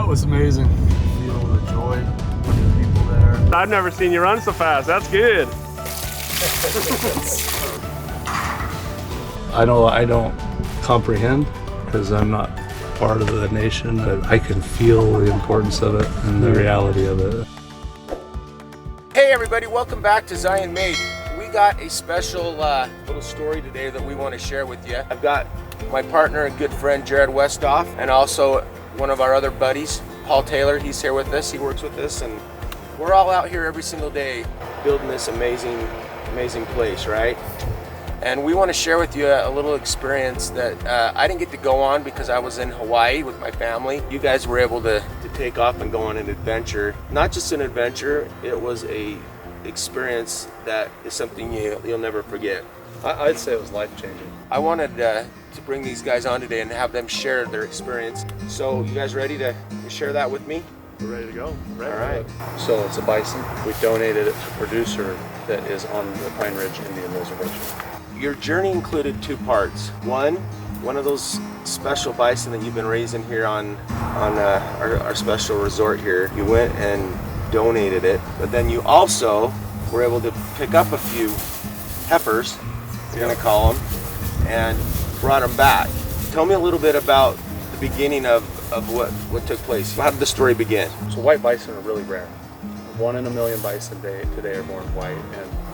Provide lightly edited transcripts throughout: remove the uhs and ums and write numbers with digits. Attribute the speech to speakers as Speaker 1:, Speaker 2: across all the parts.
Speaker 1: was amazing. Feel the joy of the people there.
Speaker 2: I've never seen you run so fast. That's good.
Speaker 1: I know I don't comprehend because I'm not part of the nation, but I can feel the importance of it and the reality of it.
Speaker 3: Hey everybody, welcome back to Zion Made. We got a special little story today that we want to share with you. I've got my partner and good friend Jared Westhoff, and also one of our other buddies, Paul Taylor. He's here with us, he works with us, and we're all out here every single day building this amazing place, right? And we want to share with you a little experience that I didn't get to go on because I was in Hawaii with my family. You guys were able to take off and go on an adventure. Not just an adventure, it was a experience that is something you'll never forget.
Speaker 1: I'd say it was life-changing.
Speaker 3: I wanted to bring these guys on today and have them share their experience. So you guys ready to share that with me?
Speaker 2: We're ready to go.
Speaker 3: All right.
Speaker 1: So it's a bison. We donated it to a producer that is on the Pine Ridge Indian Reservation.
Speaker 3: Your journey included two parts. One of those special bison that you've been raising here on our special resort here. You went and donated it, but then you also were able to pick up a few heifers, you're gonna call them, and brought them back. Tell me a little bit about the beginning of what took place. How did the story begin?
Speaker 1: So white bison are really rare. 1 in a million bison today are born white,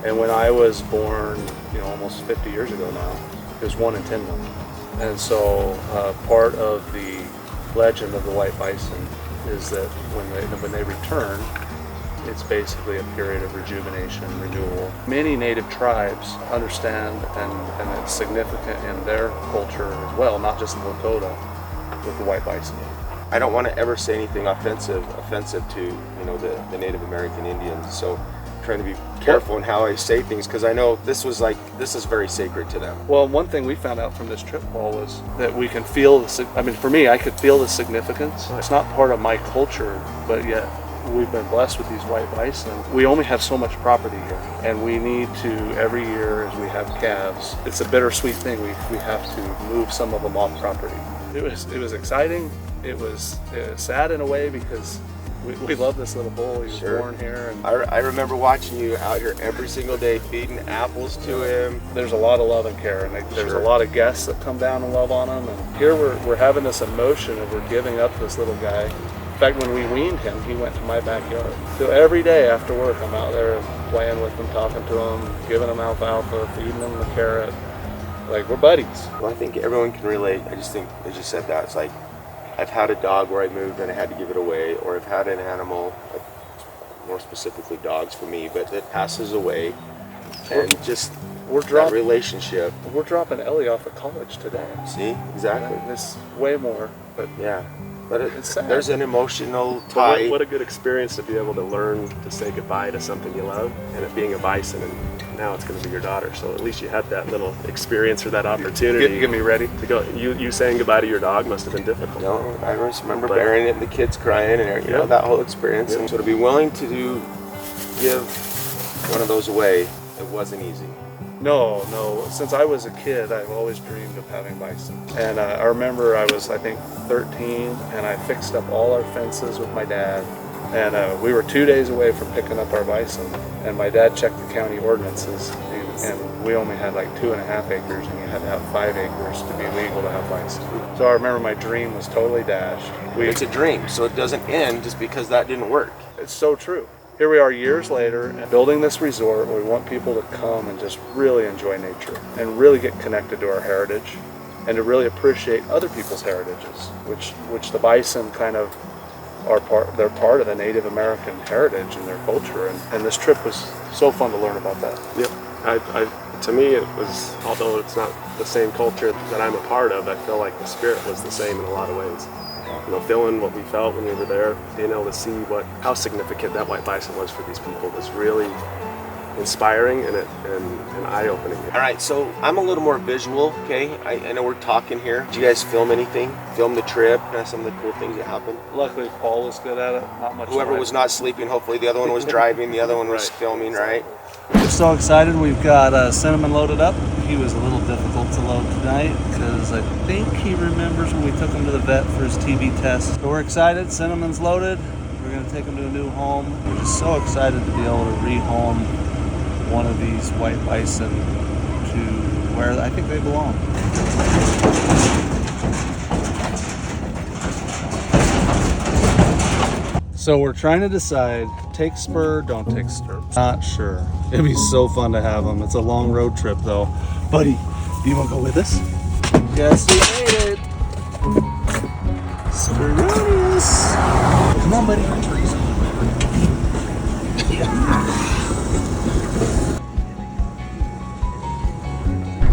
Speaker 1: and when I was born, almost 50 years ago now, it was 1 in 10 million. And so part of the legend of the white bison is that when they return, it's basically a period of rejuvenation, renewal. Many native tribes understand, and it's significant in their culture as well, not just the Lakota, with the white bison.
Speaker 3: I don't want to ever say anything offensive to the Native American Indians. So I'm trying to be careful in how I say things, because I know this is very sacred to them.
Speaker 1: Well, one thing we found out from this trip, Paul, was that we can feel for me, I could feel the significance. It's not part of my culture, but yet we've been blessed with these white bison. We only have so much property here, and we need to, every year as we have calves, it's a bittersweet thing. We have to move some of them off property. It was exciting. It was sad in a way because we love this little bull. He was born here. And
Speaker 3: I remember watching you out here every single day feeding apples to him.
Speaker 1: There's a lot of love and care, and there's a lot of guests that come down and love on him. And here we're having this emotion of we're giving up this little guy. In fact, when we weaned him, he went to my backyard. So every day after work, I'm out there playing with him, talking to him, giving him alfalfa, feeding him the carrot. Like, we're buddies.
Speaker 3: Well, I think everyone can relate. I just think, as you said that, it's like, I've had a dog where I moved and I had to give it away, or I've had an animal, more specifically dogs for me, but it passes away, and just that relationship.
Speaker 1: We're dropping Ellie off at college today.
Speaker 3: See, exactly.
Speaker 1: It's way more, but
Speaker 3: yeah. But
Speaker 1: it's sad.
Speaker 3: There's an emotional tie.
Speaker 2: What a good experience to be able to learn to say goodbye to something you love, and it being a bison, and now it's going to be your daughter. So at least you had that little experience or that opportunity.
Speaker 1: Get me ready
Speaker 2: to go. You saying goodbye to your dog must have been difficult.
Speaker 3: No, I just remember burying it and the kids crying and that whole experience. And so to be willing to give one of those away, it wasn't easy.
Speaker 1: No. Since I was a kid, I've always dreamed of having bison. And I remember I was, I think, 13, and I fixed up all our fences with my dad. And we were 2 days away from picking up our bison. And my dad checked the county ordinances, and we only had like 2.5 acres, and you had to have 5 acres to be legal to have bison. So I remember my dream was totally dashed.
Speaker 3: It's a dream, so it doesn't end just because that didn't work.
Speaker 1: It's so true. Here we are years later, and building this resort where we want people to come and just really enjoy nature and really get connected to our heritage and to really appreciate other people's heritages, which the bison kind of they're part of the Native American heritage and their culture, and this trip was so fun to learn about that.
Speaker 2: Yep. To me, it was, although it's not the same culture that I'm a part of, I feel like the spirit was the same in a lot of ways. Feeling what we felt when we were there, being able to see how significant that white bison was for these people was really inspiring and eye-opening.
Speaker 3: All right, so I'm a little more visual, okay? I know we're talking here. Did you guys film anything? Film the trip, some of the cool things that happened?
Speaker 1: Luckily, Paul was good at it. Not much.
Speaker 3: Whoever was not sleeping, hopefully the other one was driving, the other one was filming, right?
Speaker 4: We're so excited. We've got Cinnamon loaded up. He was a little difficult to load tonight because I think he remembers when we took him to the vet for his TB test. So we're excited. Cinnamon's loaded. We're going to take him to a new home. We're just so excited to be able to rehome one of these white bison to where I think they belong. So we're trying to decide, take spur, don't take stirrups. Not sure. It'd be so fun to have them. It's a long road trip though. Buddy, do you want to go with us? Yes, we made it. Spurious. Come on, buddy.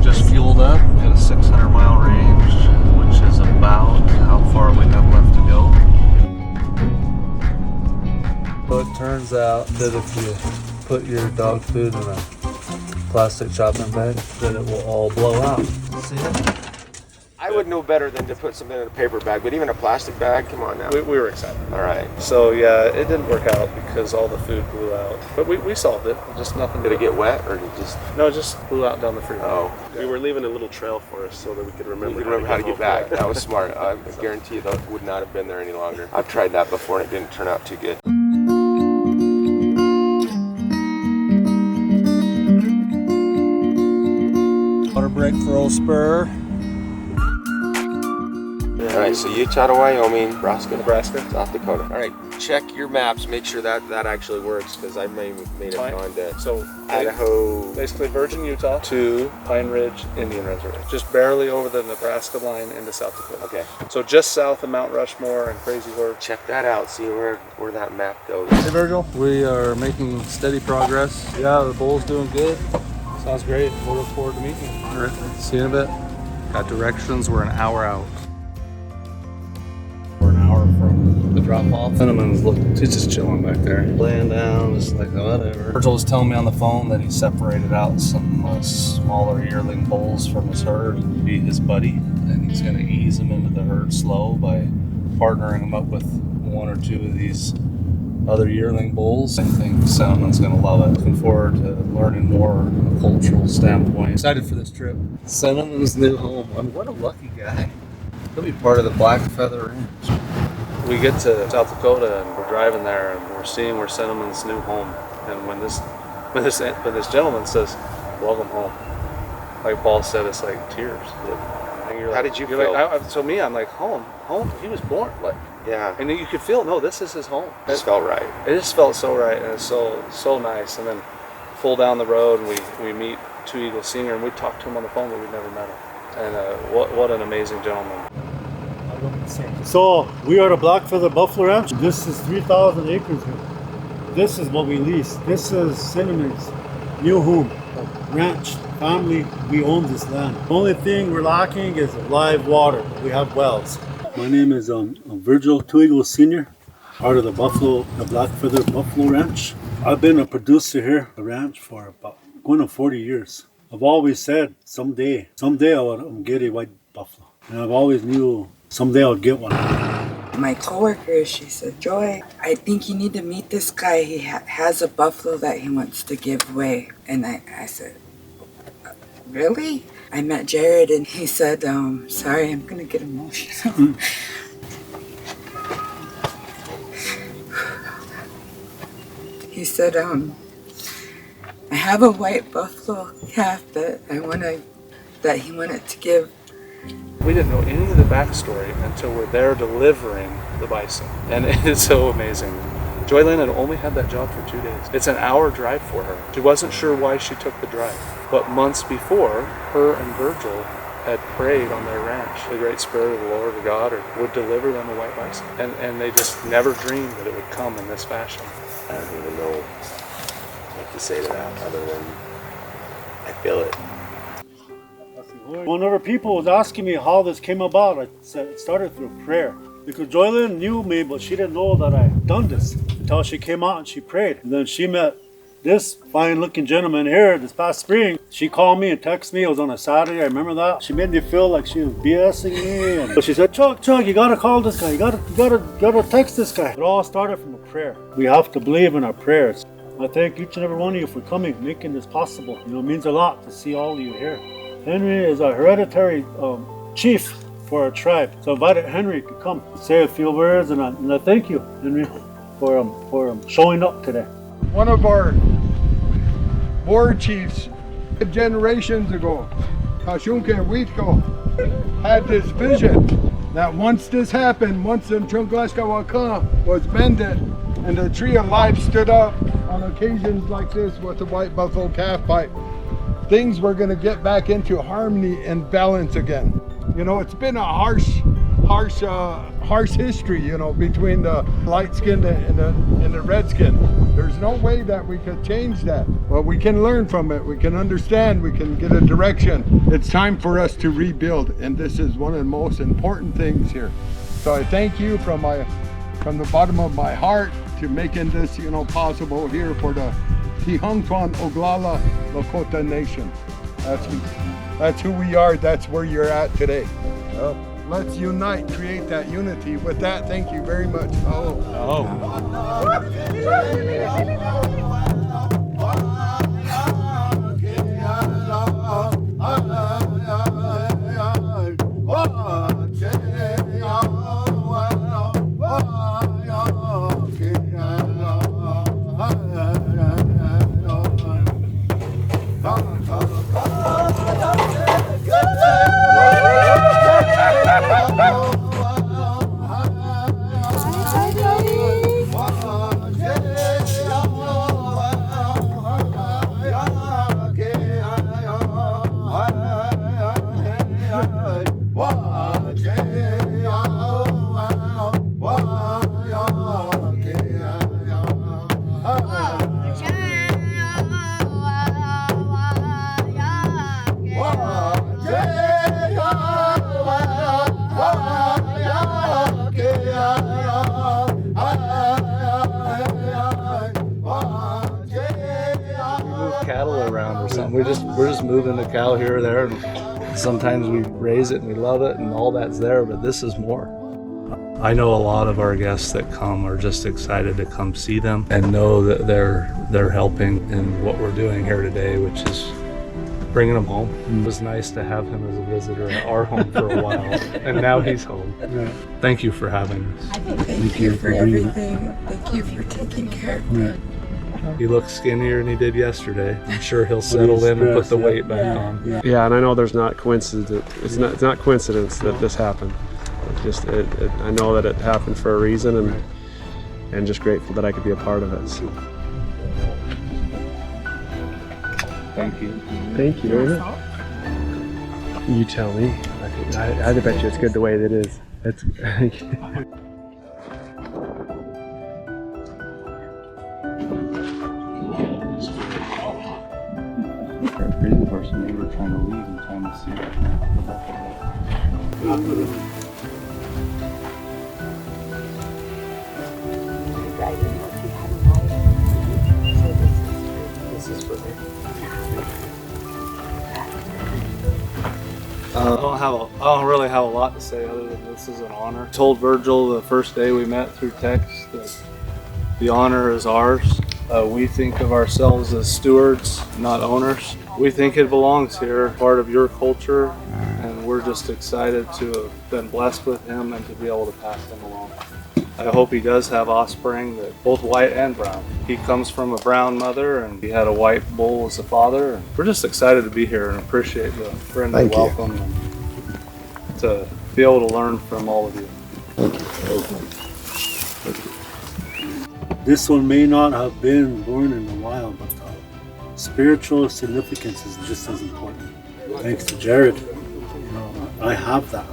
Speaker 4: Just fueled up at a 600-mile range, which is about how far we have left to go. So it turns out that if you put your dog food in a plastic chopping bag, that it will all blow out. See it?
Speaker 3: I would know better than to put something in a paper bag, but even a plastic bag, come on now.
Speaker 1: We were excited.
Speaker 3: All right.
Speaker 1: So yeah, it didn't work out because all the food blew out. But we solved it. Just nothing.
Speaker 3: Did it get wet or did it just?
Speaker 1: No, it just blew out down the freeway.
Speaker 3: Oh.
Speaker 2: We were leaving a little trail for us so that we could remember,
Speaker 3: You remember how to get back. That was smart. I guarantee you that would not have been there any longer. I've tried that before and it didn't turn out too good.
Speaker 4: Water break for old spur.
Speaker 3: All right, so Utah to Wyoming,
Speaker 1: Nebraska,
Speaker 3: South Dakota. All right, check your maps. Make sure that actually works because I may have
Speaker 1: Fine.
Speaker 3: gone to
Speaker 1: So
Speaker 3: Idaho.
Speaker 1: basically Virgin Utah to Pine Ridge Indian Reservation. Just barely over the Nebraska line into South Dakota.
Speaker 3: Okay,
Speaker 1: So just south of Mount Rushmore and Crazy Horse.
Speaker 3: check that out. See where that map goes.
Speaker 4: Hey Virgil, we are making steady progress. Yeah, the bull's doing good. Sounds great. We'll look forward to meeting you. All right, see you in a bit. Got directions. We're an hour out. We're an hour from the drop off. Cinnamon's he's just chilling back there. Laying down, just like whatever. Virgil was telling me on the phone that he separated out some smaller yearling bulls from his herd to be his buddy. And he's going to ease them into the herd slow by partnering them up with one or two of these other yearling bulls. I think Cinnamon's going to love it. Looking forward to learning more from a cultural standpoint. Excited for this trip. Cinnamon's new home. I mean, what a lucky guy. He'll be part of the Black Feather Ranch.
Speaker 1: We get to South Dakota and we're driving there and we're seeing where Cinnamon's new home. And when this gentleman says, "Welcome home," like Paul said, it's like tears. And you're
Speaker 3: How
Speaker 1: like,
Speaker 3: did you
Speaker 1: you're
Speaker 3: feel?
Speaker 1: Like, I'm like, home. He was born. Like,
Speaker 3: Yeah,
Speaker 1: and you could feel, no, this is his home.
Speaker 3: it just felt right.
Speaker 1: It just felt so right, and it's so nice. And then pull down the road, and we meet Two Eagle Senior, and we talked to him on the phone, but we'd never met him. And what an amazing gentleman.
Speaker 5: So we are the Black Feather Buffalo Ranch. This is 3,000 acres here. This is what we lease. This is Cinnamon's new home, ranch, family. We own this land. The only thing we're lacking is live water. We have wells. My name is Virgil Two Eagle Senior, part of the Black Feather Buffalo Ranch. I've been a producer here at the ranch for about going on 40 years. I've always said someday I would get a white buffalo, and I've always knew someday I would get one.
Speaker 6: My coworker, she said, "Joy, I think you need to meet this guy. He has a buffalo that he wants to give away." And I said, "Really?" I met Jared and he said, sorry, I'm gonna get emotional. He said, I have a white buffalo calf that he wanted to give.
Speaker 1: We didn't know any of the backstory until we're there delivering the bison, and it is so amazing. Joylyn had only had that job for 2 days. It's an hour drive for her. She wasn't sure why she took the drive, but months before, her and Virgil had prayed on their ranch. The great spirit of the Lord or God would deliver them a white bison, and they just never dreamed that it would come in this fashion.
Speaker 3: I don't even know what to say to that other than I feel it.
Speaker 5: Whenever people was asking me how this came about, I said it started through prayer. Because Joylyn knew me, but she didn't know that I had done this until she came out and she prayed. And then she met This fine-looking gentleman here, this past spring, she called me and texted me. It was on a Saturday. I remember that. She made me feel like she was BSing me. And she said, Chuck, you gotta call this guy. You gotta text this guy. It all started from a prayer. We have to believe in our prayers. I thank each and every one of you for coming, making this possible. You know, it means a lot to see all of you here. Henry is a hereditary chief for our tribe. So I invited Henry to come say a few words, and I thank you, Henry, for showing up today.
Speaker 7: One of our war chiefs generations ago, Kashunke Witko, had this vision that once this happened, once the Chunglaska Waka was mended and the tree of life stood up on occasions like this with the white buffalo calf pipe, things were going to get back into harmony and balance again. You know, it's been a harsh history, you know, between the light-skinned and the red-skinned. There's no way that we could change that. Well, we can learn from it. We can understand. We can get a direction. It's time for us to rebuild, and this is one of the most important things here. So I thank you from the bottom of my heart to making this, you know, possible here for the Tihangtuan Oglala Lakota Nation. That's who we are. That's where you're at today. Let's unite, create that unity. With that, thank you very much.
Speaker 4: Cattle around or something. We're just moving the cow here or there, and sometimes we raise it and we love it and all that's there, but this is more. I know a lot of our guests that come are just excited to come see them and know that they're helping in what we're doing here today, which is bringing them home. It was nice to have him as a visitor at our home for a while, and now he's home. Thank you for having us.
Speaker 6: Thank you for everything. Thank you for taking care of me.
Speaker 4: He looks skinnier than he did yesterday. I'm sure he'll settle in and put the weight back on.
Speaker 2: Yeah, and I know there's not coincidence. It's not coincidence that this happened. I know that it happened for a reason, and just grateful that I could be a part of it. So.
Speaker 4: Thank you.
Speaker 2: Thank you very much. You tell me. I bet you it's good the way it is. It's.
Speaker 8: For a crazy person, they were trying to leave and trying to see
Speaker 4: This is for me. I don't really have a lot to say other than this is an honor. I told Virgil the first day we met through text that the honor is ours. We think of ourselves as stewards, not owners. We think it belongs here, part of your culture, and we're just excited to have been blessed with him and to be able to pass him along. I hope he does have offspring, that both white and brown. He comes from a brown mother and he had a white bull as a father. And we're just excited to be here and appreciate the friendly welcome and to be able to learn from all of you.
Speaker 5: This one may not have been born in the wild, but the spiritual significance is just as important. Thanks to Jared, you know, I have that.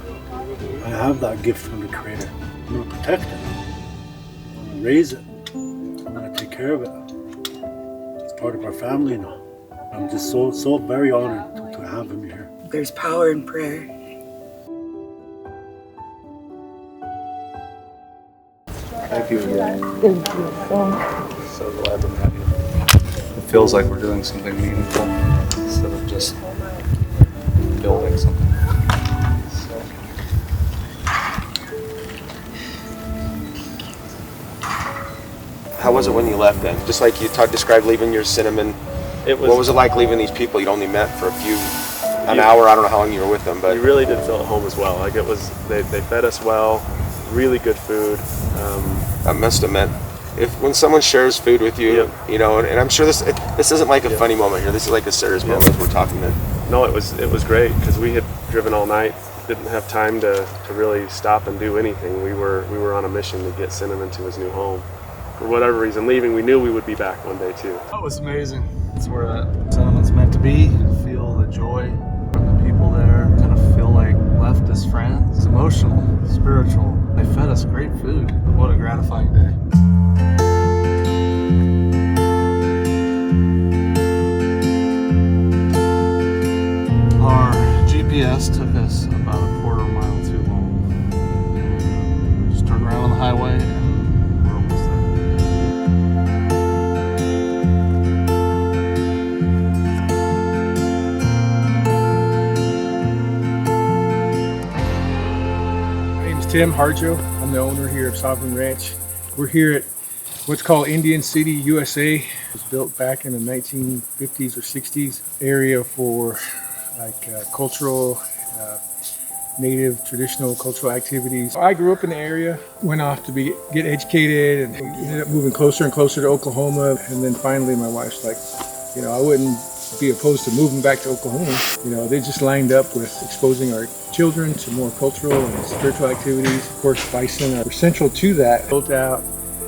Speaker 5: I have that gift from the Creator. I'm going to protect it. I'm going to raise it. I'm going to take care of it. It's part of our family now. I'm just so very honored to have him here.
Speaker 6: There's power in prayer.
Speaker 4: Thank you again.
Speaker 6: Thank you so much.
Speaker 4: So glad to have you. feels like we're doing something meaningful instead of just building something. So.
Speaker 3: How was it when you left then? Just like you described leaving your cinnamon. What was it like leaving these people you'd only met for an hour? I don't know how long you were with them, but
Speaker 2: you really did feel at home as well. Like it was, they fed us well, really good food.
Speaker 3: That must have meant when someone shares food with you, you know, and I'm sure this isn't like a funny moment here. This is like a serious moment as we're talking.
Speaker 2: No, it was great because we had driven all night, didn't have time to really stop and do anything. We were on a mission to get Cinnamon to his new home. For whatever reason, leaving, we knew we would be back one day too.
Speaker 4: That was amazing. It's where that Cinnamon's meant to be. Feel the joy from the people there. Kind of feel like left as friends. It's emotional, spiritual. They fed us great food. What a gratifying day. Our GPS took us about a quarter mile too long. Just turned around on the highway and we're almost there.
Speaker 9: My name is Tim Harjo. I'm the owner here of Sovereign Ranch. We're here at what's called Indian City, USA. It was built back in the 1950s or 60s. Area for cultural, native, traditional cultural activities. I grew up in the area, went off to get educated, and ended up moving closer and closer to Oklahoma. And then finally my wife's like, you know, I wouldn't be opposed to moving back to Oklahoma. You know, they just lined up with exposing our children to more cultural and spiritual activities. Of course, bison are central to that. Built out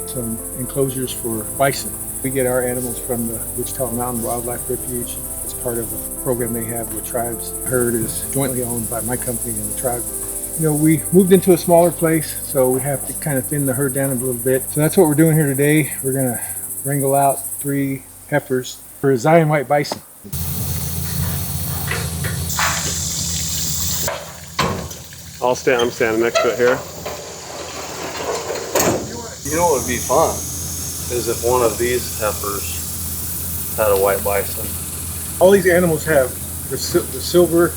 Speaker 9: some enclosures for bison. We get our animals from the Wichita Mountain Wildlife Refuge. It's part of a program they have with tribes. The herd is jointly owned by my company and the tribe. You know, we moved into a smaller place, so we have to kind of thin the herd down a little bit. So that's what we're doing here today. We're gonna wrangle out 3 heifers for a Zion white bison.
Speaker 2: I'm standing next to it here.
Speaker 4: You know what would be fun is if one of these heifers had a white bison.
Speaker 9: All these animals have the silver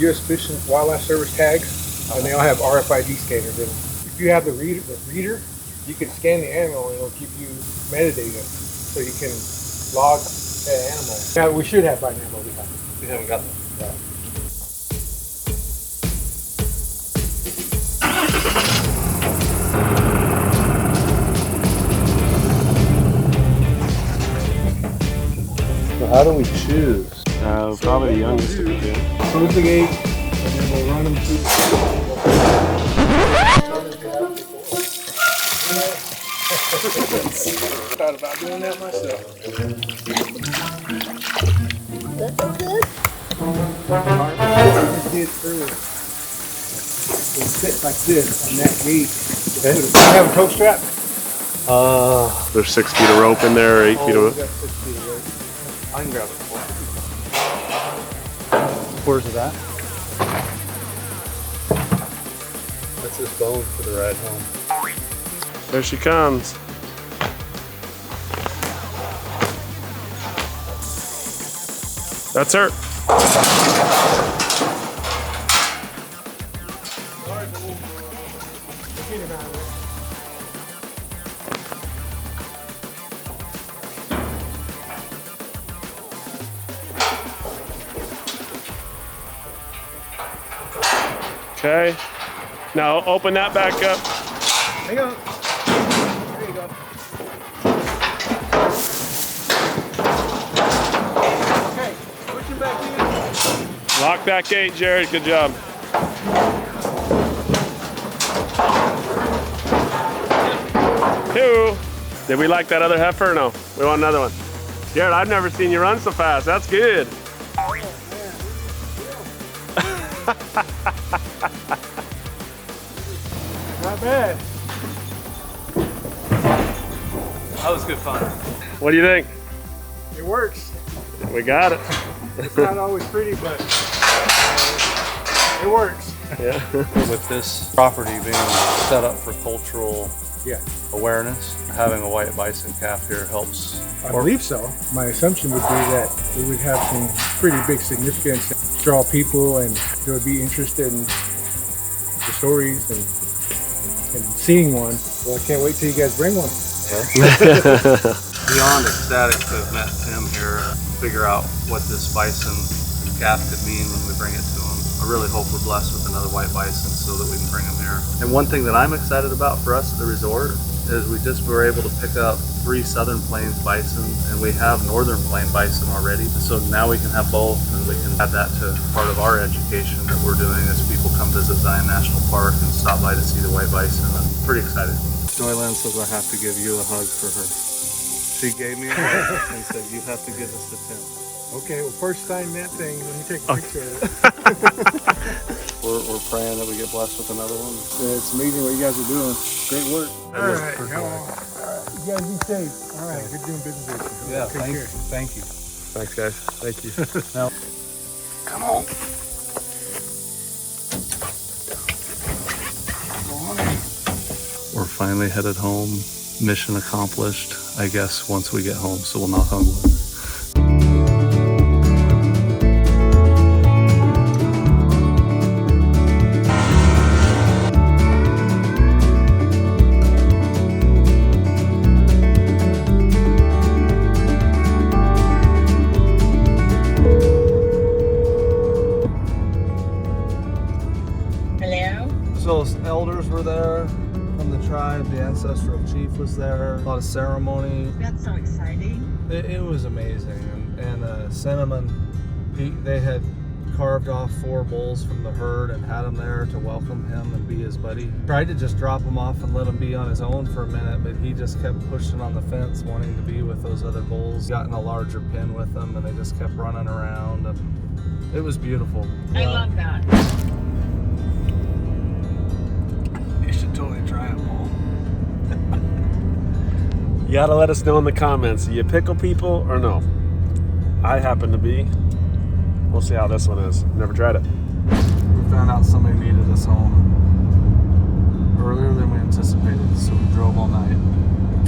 Speaker 9: U.S. Fish and Wildlife Service tags, and they all have RFID scanners in them. If you have the reader, you can scan the animal and it'll give you metadata, so you can log that animal. Now, we should have by now, but we haven't got them. Yeah.
Speaker 4: So how do we choose?
Speaker 2: Probably the youngest of the two.
Speaker 9: Close the gate, and then we'll run them through. Thought about doing that myself. Just did earlier. We'll sit like this on that gate. Okay. Have a tow strap?
Speaker 2: There's 6 feet of rope in there, or 8 feet of rope.
Speaker 4: I can grab it. Where's it at? That's his bone for the ride home.
Speaker 2: There she comes. That's her. Okay. Now open that back up.
Speaker 9: Hang on. There you go. Okay, push it back in.
Speaker 2: Lock that gate, Jared. Good job. Two. Did we like that other heifer or no? We want another one. Jared, I've never seen you run so fast. That's good.
Speaker 9: Not bad.
Speaker 4: That was good fun.
Speaker 2: What do you think?
Speaker 9: It works.
Speaker 2: We got it.
Speaker 9: It's not always pretty, but it works.
Speaker 2: Yeah.
Speaker 4: With this property being set up for cultural
Speaker 9: Yeah.
Speaker 4: awareness. Having a white bison calf here helps.
Speaker 9: I believe so. My assumption would be that it would have some pretty big significance, draw people, and they would be interested in the stories and seeing one. Well, I can't wait till you guys bring one.
Speaker 4: Beyond ecstatic to have met Tim here, figure out what this bison calf could mean when we bring it to him. I really hope we're blessed with another white bison so that we can bring him here. And one thing that I'm excited about for us at the resort is we just were able to pick up 3 Southern Plains bison, and we have Northern Plain bison already. So now we can have both, and we can add that to part of our education that we're doing as people come visit Zion National Park and stop by to see the white bison. I'm pretty excited. Joyland says I have to give you a hug for her. She gave me a hug and said you have to give this to Tim.
Speaker 9: Okay, well, first sign that thing. Let me take a picture of it.
Speaker 4: We're praying that we get blessed with another one.
Speaker 9: It's amazing what you guys are doing. Great work. All right,
Speaker 4: All
Speaker 9: right. You guys be safe. All right, good doing business with you.
Speaker 4: Yeah,
Speaker 9: Take care.
Speaker 4: thank you.
Speaker 2: Thanks, guys. Thank you.
Speaker 4: Now, come on. We're finally headed home. Mission accomplished, I guess, once we get home. So we'll knock on wood. So elders were there from the tribe, the ancestral chief was there, a lot of ceremony.
Speaker 10: That's so exciting.
Speaker 4: It was amazing. And Cinnamon, they had carved off 4 bulls from the herd and had him there to welcome him and be his buddy. Tried to just drop him off and let him be on his own for a minute, but he just kept pushing on the fence, wanting to be with those other bulls. Got in a larger pen with them, and they just kept running around. And it was beautiful.
Speaker 10: I love that.
Speaker 4: You should totally try them all.
Speaker 2: You gotta let us know in the comments. Are you pickle people or no? I happen to be. We'll see how this one is. Never tried it.
Speaker 4: We found out somebody needed us home earlier than we anticipated, so we drove all night.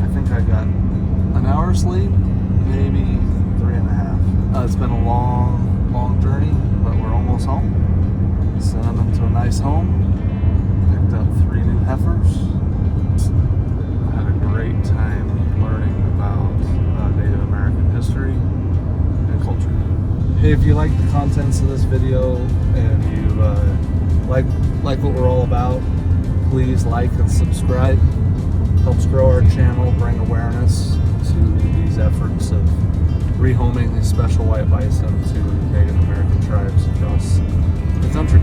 Speaker 4: I think I got an hour's sleep, maybe 3.5. It's been a long journey, but we're almost home. Sent them to a nice home. Picked up 3 new heifers. I had a great time learning about Native American history and culture. Hey, if you like the contents of this video and you like what we're all about, please like and subscribe. Helps grow our channel, bring awareness to these efforts of rehoming these special white bison to Native American tribes across the country.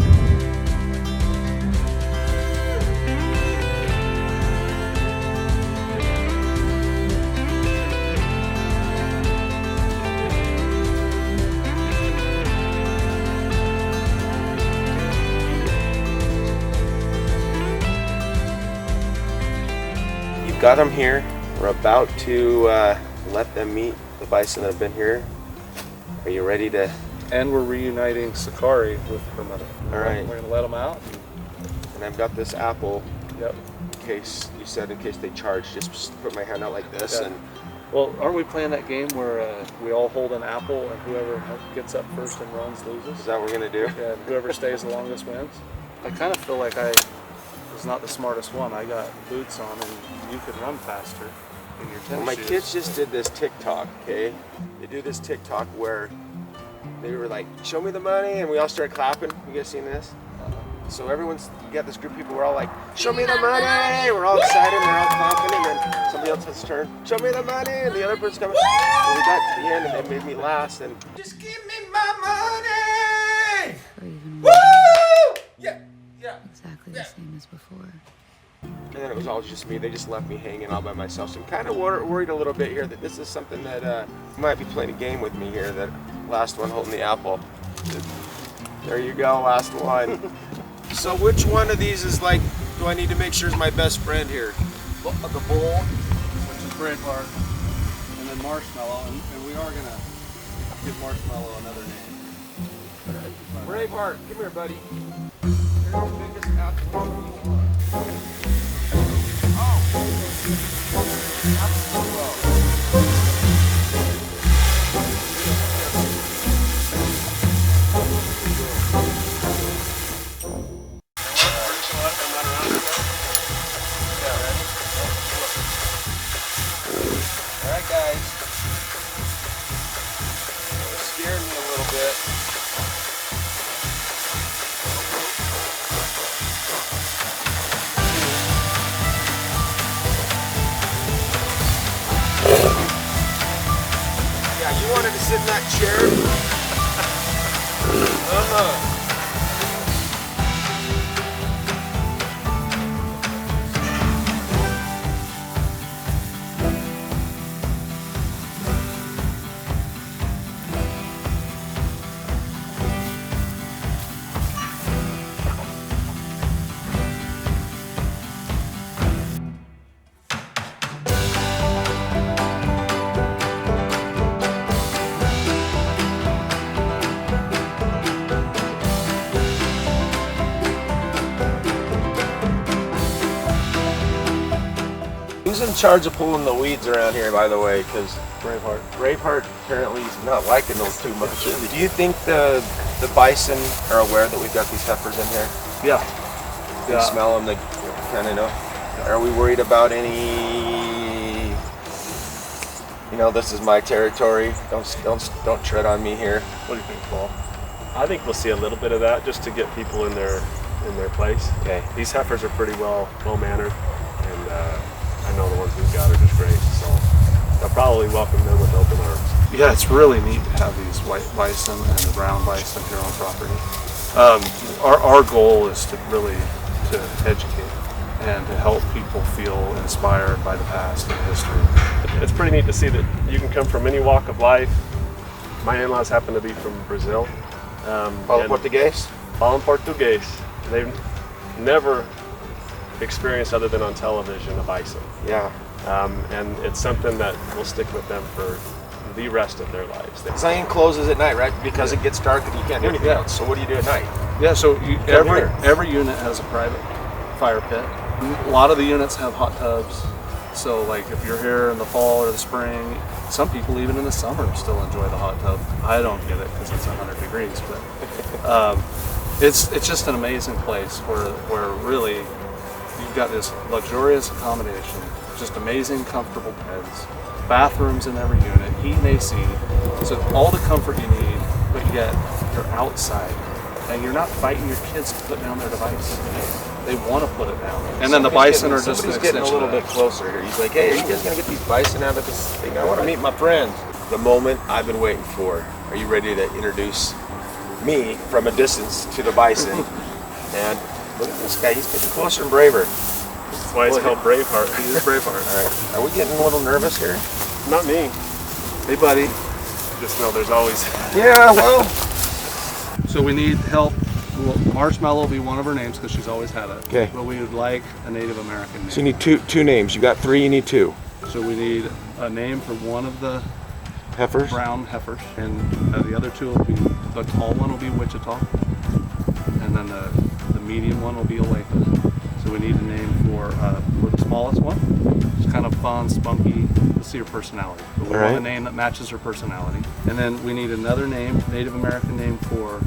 Speaker 3: Got them here. We're about to let them meet the bison that have been here. Are you ready to?
Speaker 1: And we're reuniting Sakari with her mother.
Speaker 3: All right.
Speaker 1: We're gonna let them out.
Speaker 3: And I've got this apple.
Speaker 1: Yep.
Speaker 3: In case you said in case they charge, just put my hand out like this
Speaker 1: Yeah.
Speaker 3: and.
Speaker 1: Well, aren't we playing that game where we all hold an apple and whoever gets up first and runs loses?
Speaker 3: Is that what we're gonna do?
Speaker 1: Yeah, and whoever stays the longest wins. I kind of feel like I was not the smartest one. I got boots on and you could run faster in your tennis
Speaker 3: Well, my
Speaker 1: shoes.
Speaker 3: kids just did this TikTok, okay? They do this TikTok where they were like, show me the money, and we all started clapping. You guys seen this? So everyone's, you got this group of people, we're all like, show me the money! We're all excited, and they're all clapping, and then somebody else has a turn, show me the money, and the other person's coming. And we got to the end, and they made me last, and just give me my money! Woo! Yeah, yeah.
Speaker 11: Exactly the same as before.
Speaker 3: And then it was all just me. They just left me hanging all by myself. So I'm kind of worried a little bit here that this is something that might be playing a game with me here. That last one holding the apple. There you go, last one. So which one of these is like, do I need to make sure is my best friend here?
Speaker 4: The bull, which is Braveheart, and then Marshmallow, and we are gonna give Marshmallow another name.
Speaker 3: Braveheart, come here, buddy. Here's the biggest apple. Alright guys, it scared me a little bit. Yeah, you wanted to sit in that chair? Who's in charge of pulling the weeds around here, by the way? Because Braveheart apparently is not liking those too much. Do you think the bison are aware that we've got these heifers in here?
Speaker 1: Yeah.
Speaker 3: They smell them, they kind of know. Are we worried about any, you know, this is my territory, don't tread on me here?
Speaker 2: What do you think, Paul? I think we'll see a little bit of that just to get people in their place.
Speaker 3: Okay.
Speaker 2: These heifers are pretty well mannered, and I know the ones we've got are just great. So I'll probably welcome them with open arms.
Speaker 1: Yeah, it's really neat to have these white bison and the brown bison here on property. Our goal is to really to educate and to help people feel inspired by the past and history.
Speaker 2: It's pretty neat to see that you can come from any walk of life. My in-laws happen to be from Brazil.
Speaker 3: Fala português?
Speaker 2: Falam português. They've never experienced, other than on television, a bison.
Speaker 3: Yeah.
Speaker 2: And it's something that will stick with them for the rest of their lives.
Speaker 3: Zion closes at night, right? Because it gets dark and you can't do anything else. So what do you do at night?
Speaker 1: Yeah, so every unit has a private fire pit. A lot of the units have hot tubs. So like if you're here in the fall or the spring, some people even in the summer still enjoy the hot tub. I don't get it because it's 100 degrees, but it's just an amazing place where really you've got this luxurious accommodation, just amazing comfortable beds, bathrooms in every unit, heat and AC, so all the comfort you need, but yet you're outside and you're not fighting your kids to put down their device. They want to put it down. And then the bison are just an
Speaker 3: Somebody's getting a little
Speaker 1: extension
Speaker 3: bit closer here. He's like, hey, are you guys gonna get these bison out of this thing? I want to meet my friends. The moment I've been waiting for. Are you ready to introduce me from a distance to the bison? And look at this guy, he's getting closer and braver.
Speaker 2: That's why it's called Braveheart.
Speaker 1: He is Braveheart.
Speaker 3: All right, are we getting a little nervous here?
Speaker 2: Not me.
Speaker 1: Hey buddy.
Speaker 2: Just know there's always...
Speaker 3: Yeah, well.
Speaker 1: So we need help. Well, Marshmallow will be one of her names because she's always had it.
Speaker 3: Okay.
Speaker 1: But we would like a Native American name.
Speaker 3: So you need two names. You got three, you need two.
Speaker 1: So we need a name for one of the
Speaker 3: Heifers?
Speaker 1: brown heifers, and the other two will be, the tall one will be Wichita, and then the medium one will be Olathe. So we need a name for the smallest one. It's kind of fun, spunky. Let's see her personality. But we
Speaker 3: All
Speaker 1: want
Speaker 3: right.
Speaker 1: a name that matches her personality. And then we need another name, Native American name for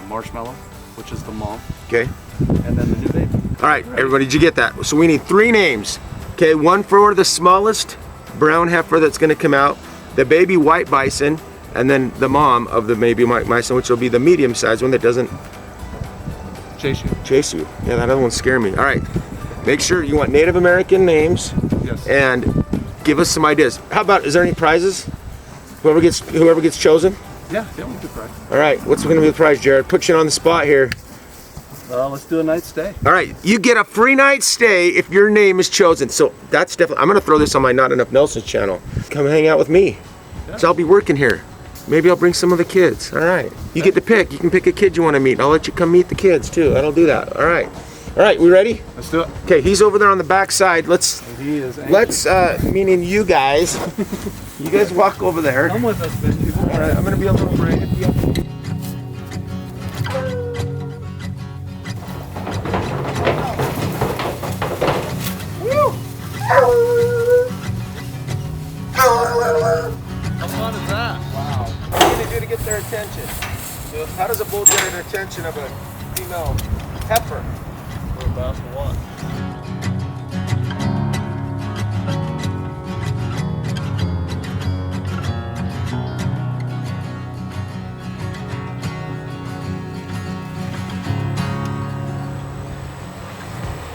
Speaker 1: Marshmallow, which is the mom.
Speaker 3: Okay.
Speaker 1: And then the new baby.
Speaker 3: All right, everybody, did you get that? So we need three names. Okay, one for the smallest brown heifer that's going to come out, the baby white bison, and then the mom of the baby white bison, which will be the medium-sized one that doesn't
Speaker 1: Chase you.
Speaker 3: Yeah, that other one scared me. All right, make sure you want Native American names.
Speaker 1: Yes.
Speaker 3: And give us some ideas. How about, is there any prizes? Whoever gets chosen?
Speaker 1: Yeah, we could try.
Speaker 3: All right, what's going to be the prize, Jared? Put you on the spot here.
Speaker 1: Let's do a night stay.
Speaker 3: All right, you get a free night stay if your name is chosen. So that's definitely, I'm gonna throw this on my Not Enough Nelson's channel. Come hang out with me.
Speaker 1: Yeah.
Speaker 3: So I'll be working here. Maybe I'll bring some of the kids. All right, you get to pick. You can pick a kid you wanna meet. I'll let you come meet the kids too. I don't do that. All right, we ready?
Speaker 1: Let's do it.
Speaker 3: Okay, he's over there on the back side. Let's, meaning you guys. You guys walk over there.
Speaker 1: Come with us, bitch.
Speaker 3: All right, I'm gonna be a little brave. Woo! How does a bull get the attention of a female heifer?
Speaker 1: We're about to watch.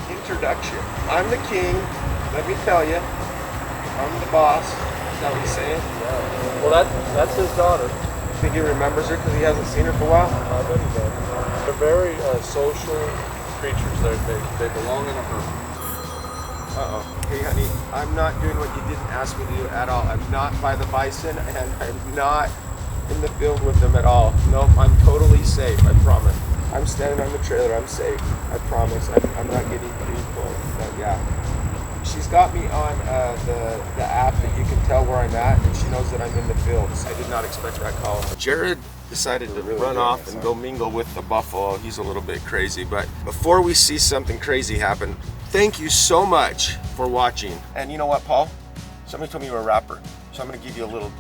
Speaker 3: Introduction. I'm the king. Let me tell you. I'm the boss. Is that what he's saying?
Speaker 1: Yeah. Well, that's his daughter.
Speaker 3: Think he remembers her because he hasn't seen her for a while?
Speaker 1: I bet he does. They're very social creatures. They belong in a herd.
Speaker 3: Uh-oh. Hey, honey, I'm not doing what you didn't ask me to do at all. I'm not by the bison, and I'm not in the field with them at all. Nope, I'm totally safe, I promise. I'm standing on the trailer, I'm safe. I promise. I'm not getting too close. But yeah. She's got me on the app that you can tell where I'm at, and she knows that I'm in the field. I did not expect that call. Jared decided to run off and go mingle with the buffalo. He's a little bit crazy, but before we see something crazy happen, thank you so much for watching. And you know what, Paul? Somebody told me you were a rapper, so I'm gonna give you a little.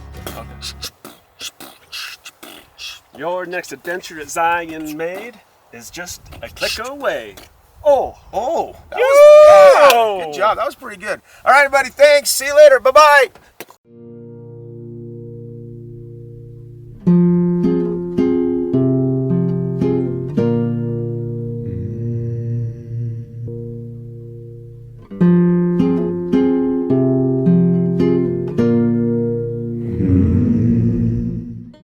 Speaker 2: Your next adventure at Zion Made is just a click away. Oh,
Speaker 3: that was, yeah, good job. That was pretty good. All right, everybody, thanks. See you later. Bye-bye.